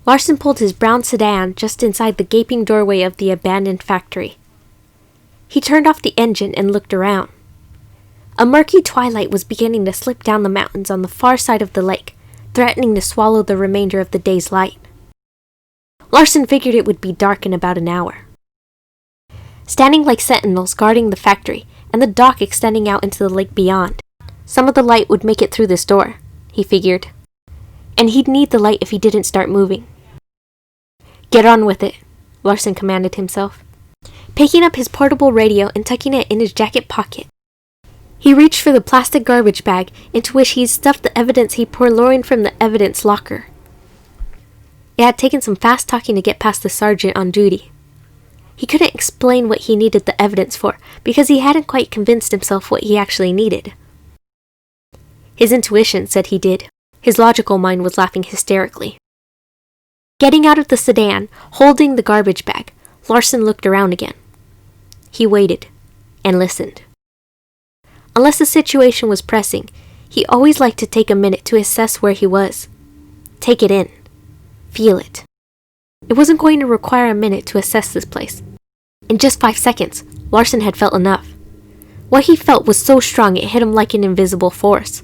Larson pulled his brown sedan just inside the gaping doorway of the abandoned factory. He turned off the engine and looked around. A murky twilight was beginning to slip down the mountains on the far side of the lake, threatening to swallow the remainder of the day's light. Larson figured it would be dark in about an hour. Standing like sentinels guarding the factory and the dock extending out into the lake beyond, some of the light would make it through this door, he figured. And he'd need the light if he didn't start moving. "Get on with it," Larson commanded himself. Picking up his portable radio and tucking it in his jacket pocket, he reached for the plastic garbage bag into which he'd stuffed the evidence he purloined from the evidence locker. It had taken some fast talking to get past the sergeant on duty. He couldn't explain what he needed the evidence for because he hadn't quite convinced himself what he actually needed. His intuition said he did. His logical mind was laughing hysterically. Getting out of the sedan, holding the garbage bag, Larson looked around again. He waited and listened. Unless the situation was pressing, he always liked to take a minute to assess where he was. Take it in. Feel it. It wasn't going to require a minute to assess this place. In just 5 seconds, Larson had felt enough. What he felt was so strong it hit him like an invisible force,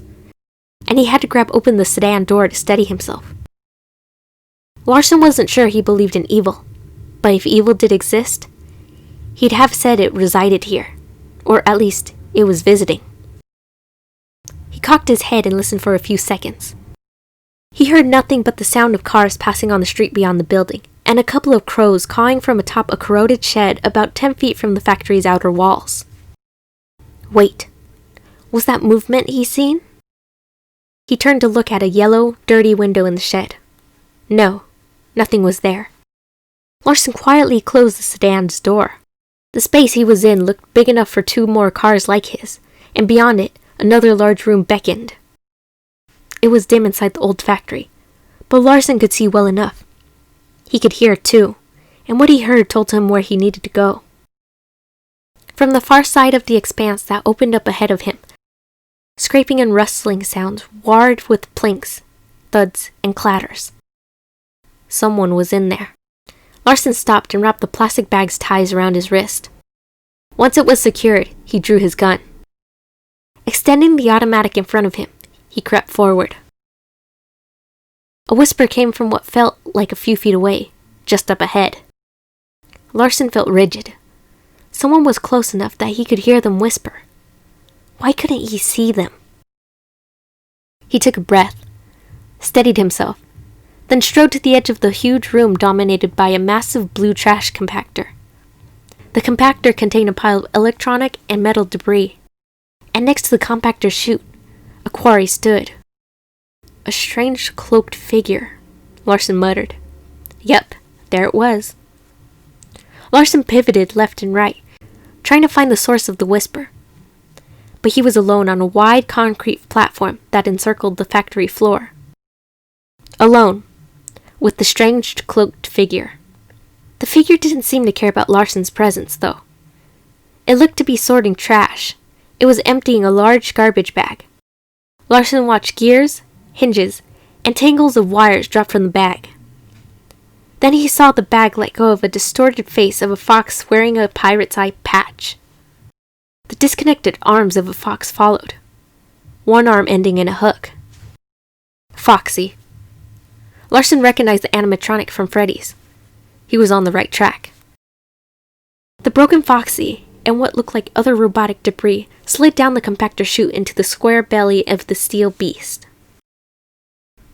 and he had to grab open the sedan door to steady himself. Larson wasn't sure he believed in evil, but if evil did exist, he'd have said it resided here, or at least it was visiting. He cocked his head and listened for a few seconds. He heard nothing but the sound of cars passing on the street beyond the building, and a couple of crows cawing from atop a corroded shed about 10 feet from the factory's outer walls. Wait, was that movement he seen? He turned to look at a yellow, dirty window in the shed. No, nothing was there. Larson quietly closed the sedan's door. The space he was in looked big enough for 2 more cars like his, and beyond it, another large room beckoned. It was dim inside the old factory, but Larson could see well enough. He could hear, too, and what he heard told him where he needed to go. From the far side of the expanse that opened up ahead of him, scraping and rustling sounds warred with plinks, thuds, and clatters. Someone was in there. Larson stopped and wrapped the plastic bag's ties around his wrist. Once it was secured, he drew his gun. Extending the automatic in front of him, he crept forward. A whisper came from what felt like a few feet away, just up ahead. Larson felt rigid. Someone was close enough that he could hear them whisper. Why couldn't he see them? He took a breath, steadied himself, then strode to the edge of the huge room dominated by a massive blue trash compactor. The compactor contained a pile of electronic and metal debris, and next to the compactor's chute, a quarry stood. A strange cloaked figure, Larson muttered. Yep, there it was. Larson pivoted left and right, trying to find the source of the whisper. But he was alone on a wide concrete platform that encircled the factory floor. Alone, with the strange cloaked figure. The figure didn't seem to care about Larson's presence, though. It looked to be sorting trash. It was emptying a large garbage bag. Larson watched gears, hinges, and tangles of wires drop from the bag. Then he saw the bag let go of a distorted face of a fox wearing a pirate's eye patch. The disconnected arms of a fox followed, one arm ending in a hook. Foxy. Larson recognized the animatronic from Freddy's. He was on the right track. The broken Foxy and what looked like other robotic debris slid down the compactor chute into the square belly of the steel beast.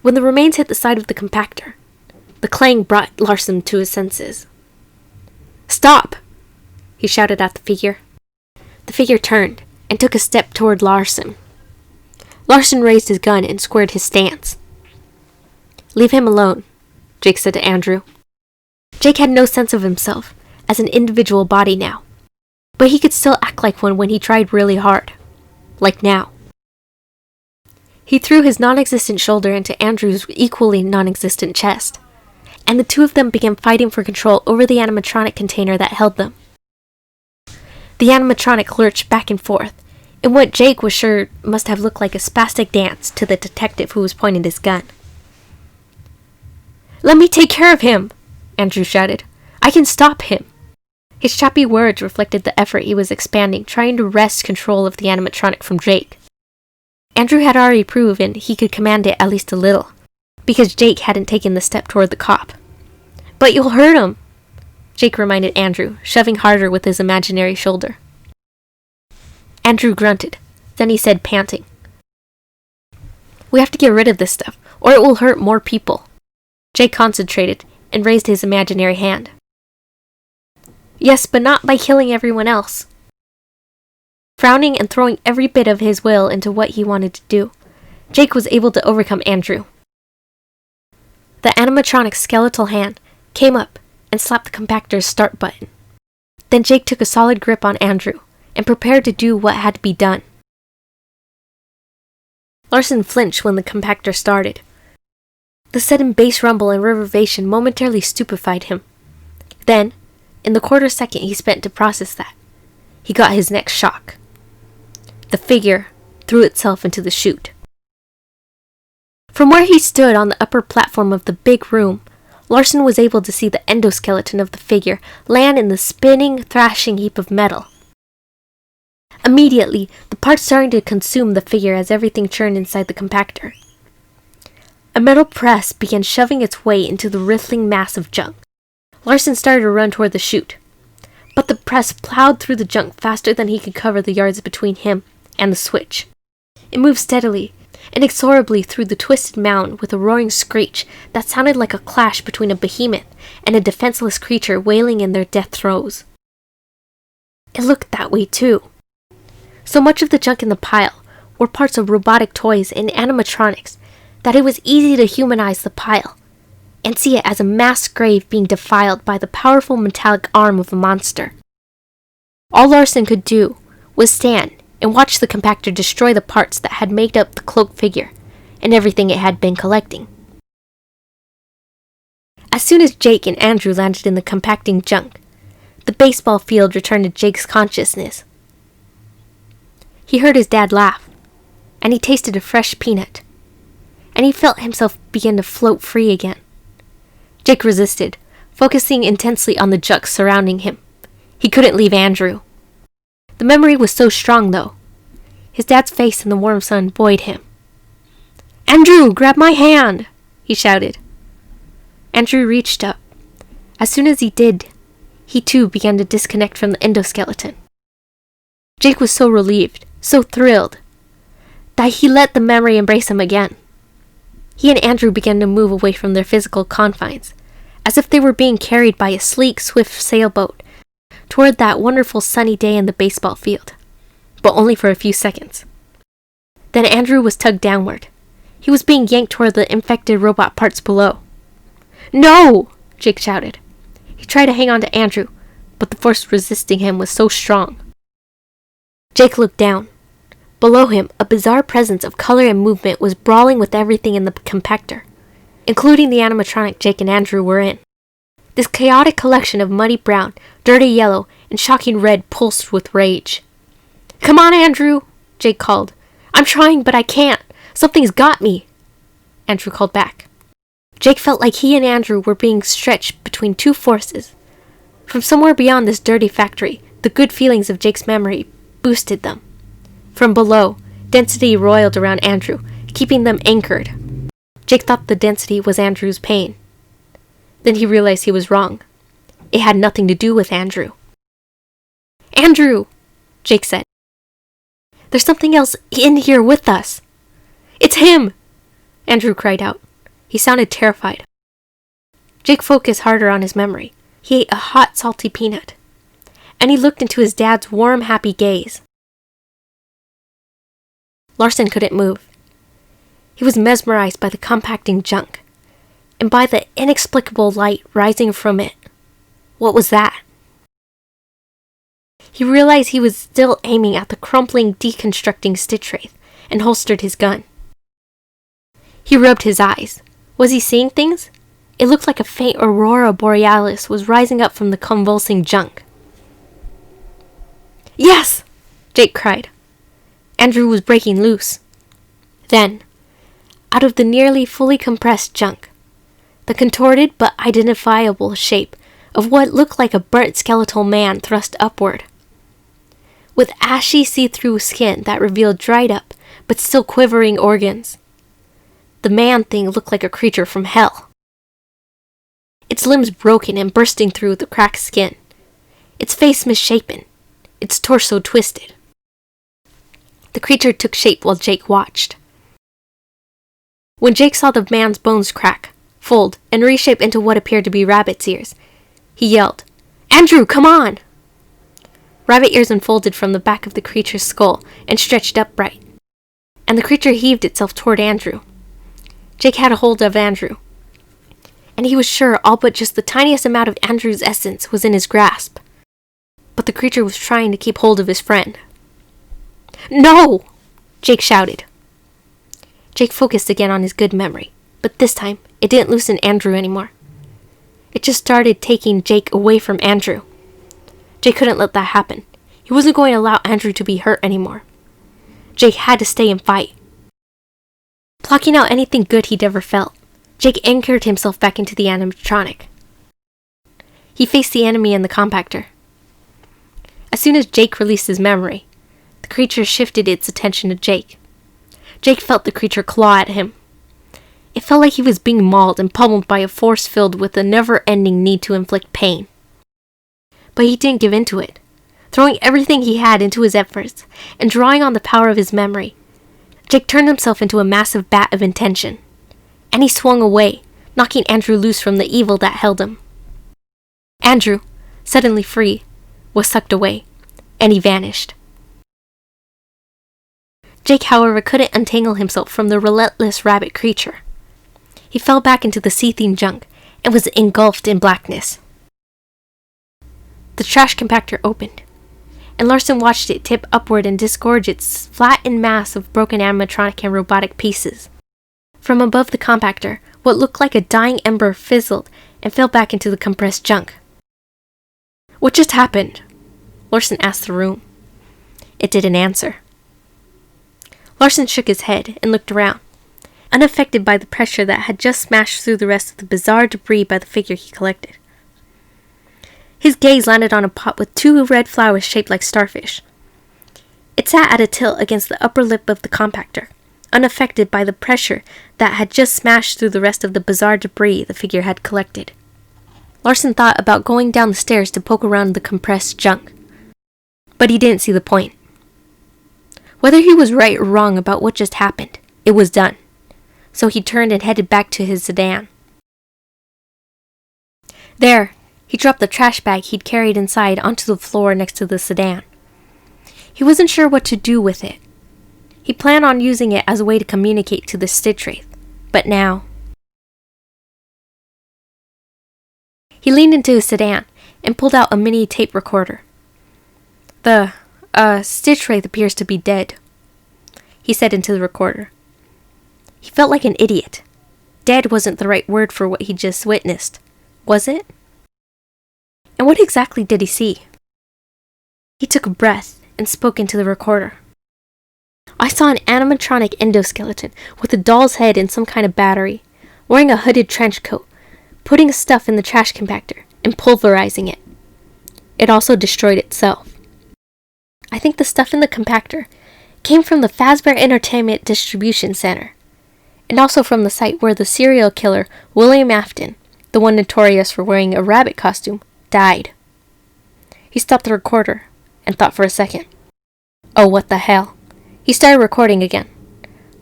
When the remains hit the side of the compactor, the clang brought Larson to his senses. "Stop!" he shouted at the figure. The figure turned and took a step toward Larson. Larson raised his gun and squared his stance. "Leave him alone," Jake said to Andrew. Jake had no sense of himself as an individual body now, but he could still act like one when he tried really hard. Like now. He threw his non-existent shoulder into Andrew's equally non-existent chest, and the two of them began fighting for control over the animatronic container that held them. The animatronic lurched back and forth, in what Jake was sure must have looked like a spastic dance to the detective who was pointing his gun. "Let me take care of him!" Andrew shouted. "I can stop him!" His choppy words reflected the effort he was expanding, trying to wrest control of the animatronic from Jake. Andrew had already proven he could command it at least a little, because Jake hadn't taken the step toward the cop. "But you'll hurt him," Jake reminded Andrew, shoving harder with his imaginary shoulder. Andrew grunted. Then he said, panting, "We have to get rid of this stuff, or it will hurt more people." Jake concentrated and raised his imaginary hand. "Yes, but not by killing everyone else." Frowning and throwing every bit of his will into what he wanted to do, Jake was able to overcome Andrew. The animatronic's skeletal hand came up and slapped the compactor's start button. Then Jake took a solid grip on Andrew and prepared to do what had to be done. Larson flinched when the compactor started. The sudden bass rumble and reverberation momentarily stupefied him. Then, in the quarter second he spent to process that, he got his next shock. The figure threw itself into the chute. From where he stood on the upper platform of the big room, Larson was able to see the endoskeleton of the figure land in the spinning, thrashing heap of metal. Immediately, the parts started to consume the figure as everything churned inside the compactor. A metal press began shoving its way into the writhing mass of junk. Larson started to run toward the chute, but the press plowed through the junk faster than he could cover the yards between him and the switch. It moved steadily, inexorably through the twisted mountain with a roaring screech that sounded like a clash between a behemoth and a defenseless creature wailing in their death throes. It looked that way too. So much of the junk in the pile were parts of robotic toys and animatronics that it was easy to humanize the pile and see it as a mass grave being defiled by the powerful metallic arm of a monster. All Larson could do was stand and watch the compactor destroy the parts that had made up the cloaked figure and everything it had been collecting. As soon as Jake and Andrew landed in the compacting junk, the baseball field returned to Jake's consciousness. He heard his dad laugh, and he tasted a fresh peanut, and he felt himself begin to float free again. Jake resisted, focusing intensely on the junk surrounding him. He couldn't leave Andrew. The memory was so strong, though. His dad's face in the warm sun buoyed him. "Andrew, grab my hand!" he shouted. Andrew reached up. As soon as he did, he too began to disconnect from the endoskeleton. Jake was so relieved, so thrilled, that he let the memory embrace him again. He and Andrew began to move away from their physical confines, as if they were being carried by a sleek, swift sailboat toward that wonderful sunny day in the baseball field, but only for a few seconds. Then Andrew was tugged downward. He was being yanked toward the infected robot parts below. "No!" Jake shouted. He tried to hang on to Andrew, but the force resisting him was so strong. Jake looked down. Below him, a bizarre presence of color and movement was brawling with everything in the compactor, including the animatronic Jake and Andrew were in. This chaotic collection of muddy brown, dirty yellow, and shocking red pulsed with rage. "Come on, Andrew!" Jake called. "I'm trying, but I can't. Something's got me!" Andrew called back. Jake felt like he and Andrew were being stretched between two forces. From somewhere beyond this dirty factory, the good feelings of Jake's memory boosted them. From below, density roiled around Andrew, keeping them anchored. Jake thought the density was Andrew's pain. Then he realized he was wrong. It had nothing to do with Andrew. "Andrew!" Jake said. "There's something else in here with us." "It's him!" Andrew cried out. He sounded terrified. Jake focused harder on his memory. He ate a hot, salty peanut, and he looked into his dad's warm, happy gaze. Larson couldn't move. He was mesmerized by the compacting junk, and by the inexplicable light rising from it. What was that? He realized he was still aiming at the crumpling, deconstructing Stitchwraith, and holstered his gun. He rubbed his eyes. Was he seeing things? It looked like a faint aurora borealis was rising up from the convulsing junk. "Yes!" Jake cried. Andrew was breaking loose. Then, out of the nearly fully compressed junk, the contorted but identifiable shape of what looked like a burnt skeletal man thrust upward, with ashy see-through skin that revealed dried up but still quivering organs. The man thing looked like a creature from hell. Its limbs broken and bursting through the cracked skin, its face misshapen, its torso twisted. The creature took shape while Jake watched. When Jake saw the man's bones crack, fold, and reshape into what appeared to be rabbit's ears, he yelled, "Andrew, come on!" Rabbit ears unfolded from the back of the creature's skull and stretched upright, and the creature heaved itself toward Andrew. Jake had a hold of Andrew, and he was sure all but just the tiniest amount of Andrew's essence was in his grasp. But the creature was trying to keep hold of his friend. "No!" Jake shouted. Jake focused again on his good memory, but this time, it didn't loosen Andrew anymore. It just started taking Jake away from Andrew. Jake couldn't let that happen. He wasn't going to allow Andrew to be hurt anymore. Jake had to stay and fight. Blocking out anything good he'd ever felt, Jake anchored himself back into the animatronic. He faced the enemy in the compactor. As soon as Jake released his memory, the creature shifted its attention to Jake. Jake felt the creature claw at him. It felt like he was being mauled and pummeled by a force filled with a never-ending need to inflict pain. But he didn't give in to it, throwing everything he had into his efforts and drawing on the power of his memory. Jake turned himself into a massive bat of intention, and he swung away, knocking Andrew loose from the evil that held him. Andrew, suddenly free, was sucked away, and he vanished. Jake, however, couldn't untangle himself from the relentless rabbit creature. He fell back into the seething junk and was engulfed in blackness. The trash compactor opened, and Larson watched it tip upward and disgorge its flattened mass of broken animatronic and robotic pieces. From above the compactor, what looked like a dying ember fizzled and fell back into the compressed junk. "What just happened?" Larson asked the room. It didn't answer. Larson shook his head and looked around, unaffected by the pressure that had just smashed through the rest of the bizarre debris by the figure he collected. His gaze landed on a pot with 2 red flowers shaped like starfish. It sat at a tilt against the upper lip of the compactor, unaffected by the pressure that had just smashed through the rest of the bizarre debris the figure had collected. Larson thought about going down the stairs to poke around the compressed junk, but he didn't see the point. Whether he was right or wrong about what just happened, it was done, so he turned and headed back to his sedan. There, he dropped the trash bag he'd carried inside onto the floor next to the sedan. He wasn't sure what to do with it. He planned on using it as a way to communicate to the Stitchwraith, but now... He leaned into his sedan and pulled out a mini tape recorder. "The Stitchwraith appears to be dead," he said into the recorder. He felt like an idiot. Dead wasn't the right word for what he just witnessed, was it? And what exactly did he see? He took a breath and spoke into the recorder. "I saw an animatronic endoskeleton with a doll's head and some kind of battery, wearing a hooded trench coat, putting stuff in the trash compactor and pulverizing it. It also destroyed itself. I think the stuff in the compactor came from the Fazbear Entertainment Distribution Center, and also from the site where the serial killer William Afton, the one notorious for wearing a rabbit costume, died." He stopped the recorder and thought for a second. Oh, what the hell. He started recording again.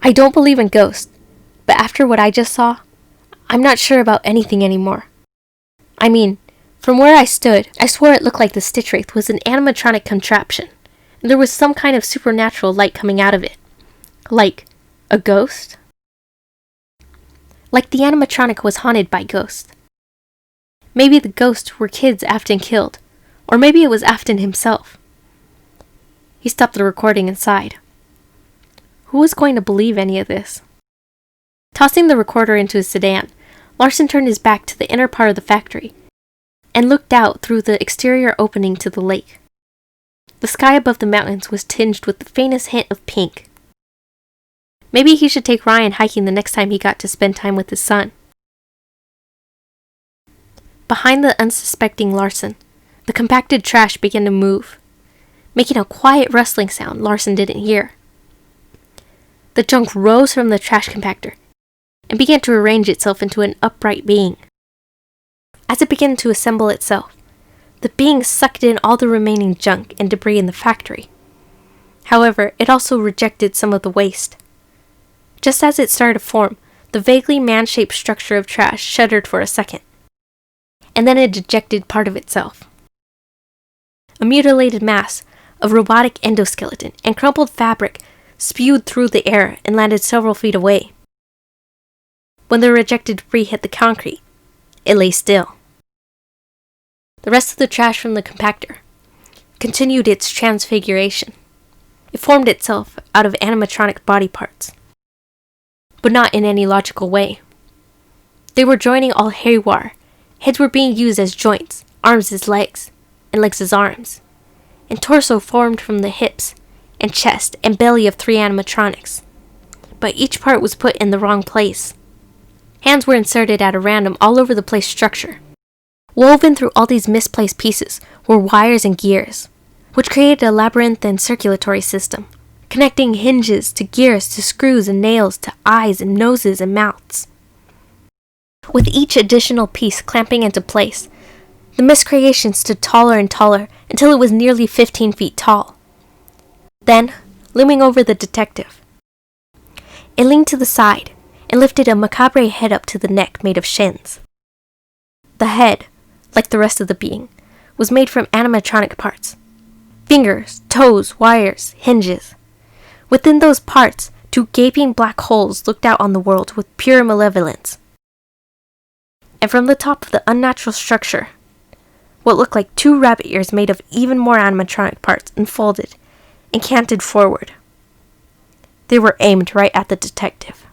"I don't believe in ghosts, but after what I just saw, I'm not sure about anything anymore. I mean, from where I stood, I swore it looked like the Stitchwraith was an animatronic contraption, and there was some kind of supernatural light coming out of it. Like a ghost? Like the animatronic was haunted by ghosts. Maybe the ghosts were kids Afton killed, or maybe it was Afton himself." He stopped the recording and sighed. Who was going to believe any of this? Tossing the recorder into his sedan, Larson turned his back to the inner part of the factory and looked out through the exterior opening to the lake. The sky above the mountains was tinged with the faintest hint of pink. Maybe he should take Ryan hiking the next time he got to spend time with his son. behind the unsuspecting Larson, the compacted trash began to move, making a quiet rustling sound Larson didn't hear. The junk rose from the trash compactor and began to arrange itself into an upright being. As it began to assemble itself, the being sucked in all the remaining junk and debris in the factory. However, it also rejected some of the waste. Just as it started to form, the vaguely man-shaped structure of trash shuddered for a second, and then it ejected part of itself. A mutilated mass of robotic endoskeleton and crumpled fabric spewed through the air and landed several feet away. When the rejected debris hit the concrete, it lay still. The rest of the trash from the compactor continued its transfiguration. It formed itself out of animatronic body parts, but not in any logical way. They were joining all haywire. Heads were being used as joints, arms as legs, and legs as arms, and torso formed from the hips and chest and belly of 3 animatronics. But each part was put in the wrong place. Hands were inserted at a random all over the place structure. Woven through all these misplaced pieces were wires and gears, which created a labyrinthine circulatory system, connecting hinges to gears to screws and nails to eyes and noses and mouths. With each additional piece clamping into place, the miscreation stood taller and taller until it was nearly 15 feet tall. Then, looming over the detective, it leaned to the side and lifted a macabre head up to the neck made of shins. The head, like the rest of the being, was made from animatronic parts. Fingers, toes, wires, hinges. Within those parts, 2 gaping black holes looked out on the world with pure malevolence. And from the top of the unnatural structure, what looked like 2 rabbit ears made of even more animatronic parts unfolded and canted forward. They were aimed right at the detective.